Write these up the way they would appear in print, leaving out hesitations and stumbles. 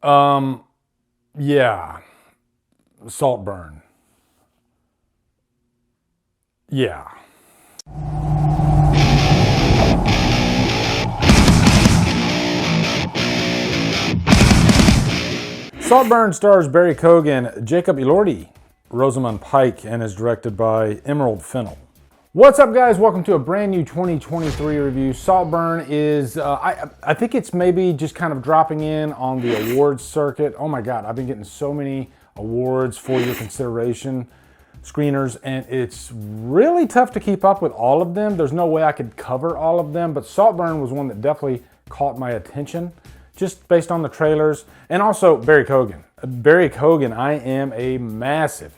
Yeah. Saltburn. Yeah. Saltburn stars Barry Keogan, Jacob Elordi, Rosamund Pike, and is directed by Emerald Fennell. What's up, guys? Welcome to a brand new 2023 review. Saltburn is, I think it's maybe just kind of dropping in on the awards circuit. Oh my God, I've been getting so many awards for your consideration screeners, and it's really tough to keep up with all of them. There's no way I could cover all of them, but Saltburn was one that definitely caught my attention just based on the trailers. And also Barry Keogan. Barry Keogan, I am a massive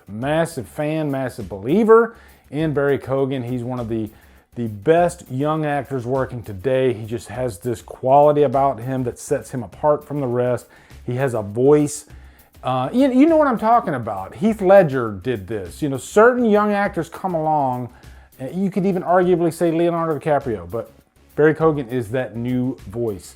fan, massive believer in Barry Keogan. He's one of the best young actors working today. He just has this quality about him that sets him apart from the rest. He has a voice. You know what I'm talking about. Heath Ledger did this. You know, certain young actors come along, and you could even arguably say Leonardo DiCaprio, but Barry Keogan is that new voice.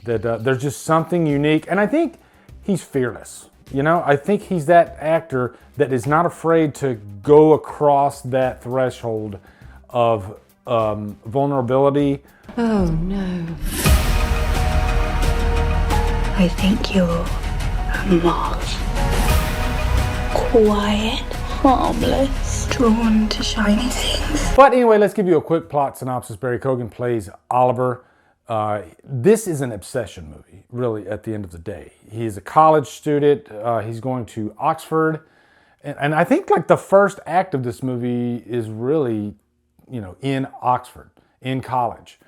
That there's just something unique, and I think he's fearless. You know, I think he's that actor that is not afraid to go across that threshold of vulnerability. Oh no. I think you're a moth. Quiet, harmless, drawn to shiny things. But anyway, let's give you a quick plot synopsis. Barry Keogan plays Oliver. This is an obsession movie, really, at the end of the day. He's a college student. He's going to Oxford. And I think like the first act of this movie is really, you know, in Oxford, in college.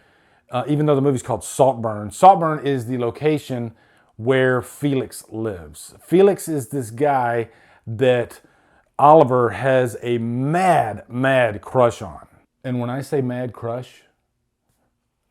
Even though the movie's called Saltburn. Saltburn is the location where Felix lives. Felix is this guy that Oliver has a mad crush on. And when I say mad crush,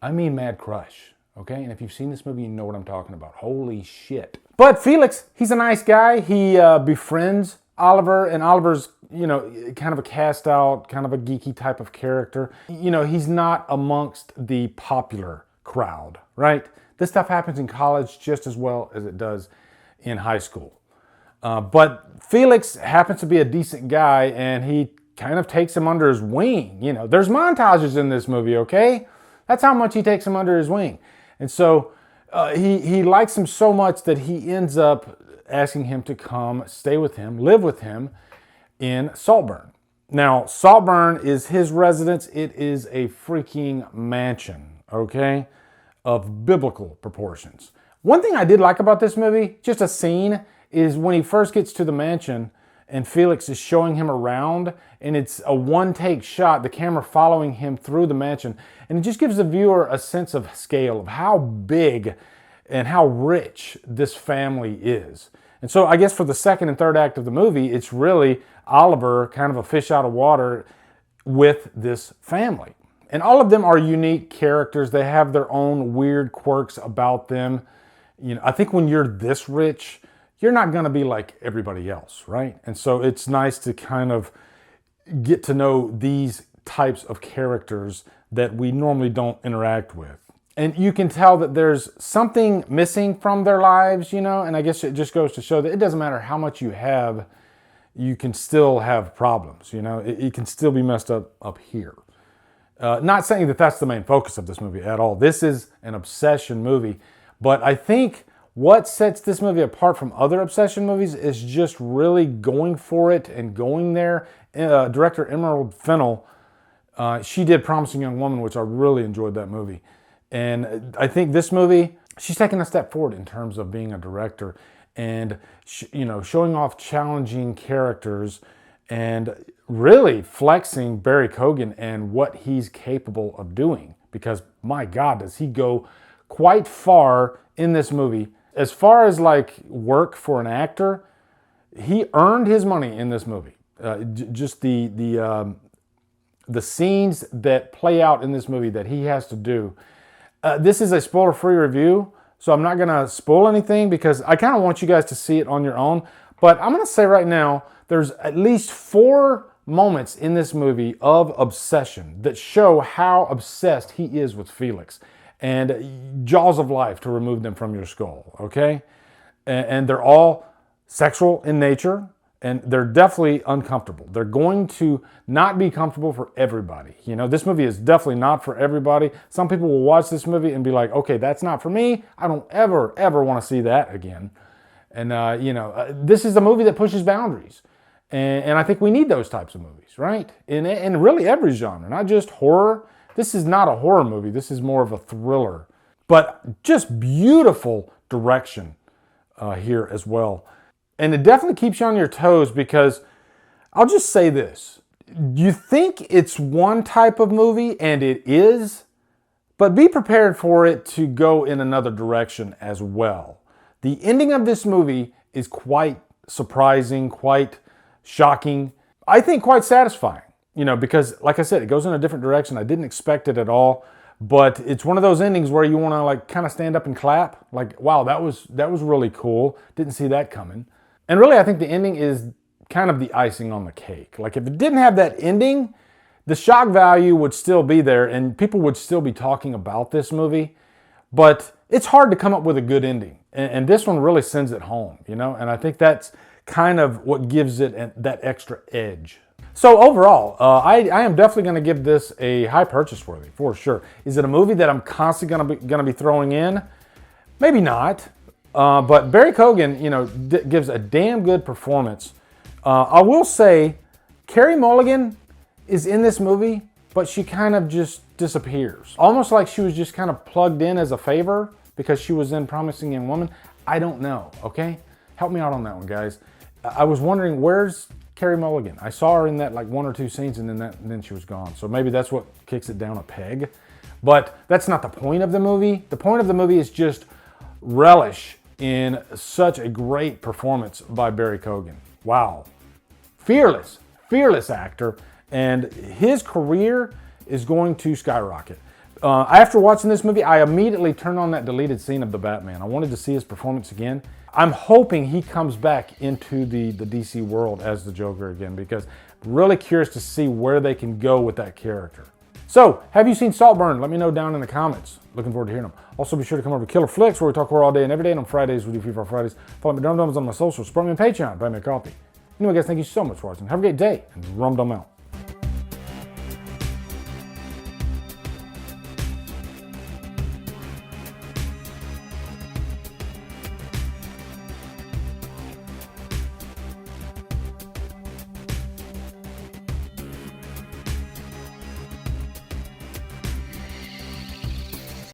I mean mad crush, okay? And if you've seen this movie, you know what I'm talking about. Holy shit. But Felix, he's a nice guy. He befriends Oliver, and Oliver's, you know, kind of a cast out, kind of a geeky type of character. You know, he's not amongst the popular crowd, right? This stuff happens in college just as well as it does in high school. But Felix happens to be a decent guy, and he kind of takes him under his wing. You know, there's montages in this movie, okay? That's how much he takes him under his wing. And so he likes him so much that he ends up asking him to come stay with him, live with him in Saltburn. Now, Saltburn is his residence. It is a freaking mansion, okay, of biblical proportions. One thing I did like about this movie, just a scene, is when he first gets to the mansion and Felix is showing him around, and it's a one-take shot, the camera following him through the mansion, and it just gives the viewer a sense of scale of how big and how rich this family is. And so I guess for the second and third act of the movie, it's really Oliver, kind of a fish out of water, with this family. And all of them are unique characters. They have their own weird quirks about them. You know, I think when you're this rich, you're not going to be like everybody else, right? And so it's nice to kind of get to know these types of characters that we normally don't interact with. And you can tell that there's something missing from their lives, you know, and I guess it just goes to show that it doesn't matter how much you have, you can still have problems, you know, it can still be messed up here. Not saying that that's the main focus of this movie at all. This is an obsession movie, but I think what sets this movie apart from other obsession movies is just really going for it and going there. Director Emerald Fennell, she did Promising Young Woman, which I really enjoyed that movie. And I think this movie, she's taken a step forward in terms of being a director and, you know, showing off challenging characters and really flexing Barry Keogan and what he's capable of doing. Because my God, does he go quite far in this movie. As far as like work for an actor, he earned his money in this movie. Just the scenes that play out in this movie that he has to do. This is a spoiler-free review, so I'm not going to spoil anything because I kind of want you guys to see it on your own. But I'm going to say right now, there's at least 4 moments in this movie of obsession that show how obsessed he is with Felix. And jaws of life to remove them from your skull, okay? and they're all sexual in nature, and they're definitely uncomfortable. They're going to not be comfortable for everybody. You know, this movie is definitely not for everybody. Some people will watch this movie and be like, okay, that's not for me. I don't ever want to see that again. And, this is a movie that pushes boundaries. And I think we need those types of movies, right? In really every genre, not just horror. This is not a horror movie. This is more of a thriller. But just beautiful direction here as well. And it definitely keeps you on your toes because I'll just say this. You think it's one type of movie, and it is, but be prepared for it to go in another direction as well. The ending of this movie is quite surprising, quite shocking, I think quite satisfying, because like I said, it goes in a different direction. I didn't expect it at all, but it's one of those endings where you want to like kind of stand up and clap, like, wow, that was really cool. Didn't see that coming. And really, I think the ending is kind of the icing on the cake. Like if it didn't have that ending, the shock value would still be there and people would still be talking about this movie, but it's hard to come up with a good ending. And this one really sends it home, and I think that's kind of what gives it that extra edge. So overall, I am definitely going to give this a high purchase worthy, for sure. Is it a movie that I'm constantly going to be throwing in? Maybe not. But Barry Keogan, gives a damn good performance. I will say, Carey Mulligan is in this movie, but she kind of just disappears. Almost like she was just kind of plugged in as a favor because she was in Promising Young Woman. I don't know, okay? Help me out on that one, guys. I was wondering, where's Carey Mulligan? I saw her in that like one or two scenes and then she was gone. So maybe that's what kicks it down a peg. But that's not the point of the movie. The point of the movie is just relish in such a great performance by Barry Keogan. Wow. Fearless actor. And his career is going to skyrocket. After watching this movie, I immediately turned on that deleted scene of the Batman. I wanted to see his performance again. I'm hoping he comes back into the DC world as the Joker again because I'm really curious to see where they can go with that character. So, have you seen Saltburn? Let me know down in the comments. Looking forward to hearing them. Also, be sure to come over to Killer Flicks where we talk horror all day and every day. And on Fridays, we do Free for Fridays. Follow me Drumdums on my socials. Support me on Patreon. Buy me a coffee. Anyway, guys, thank you so much for watching. Have a great day. And Drumdum out.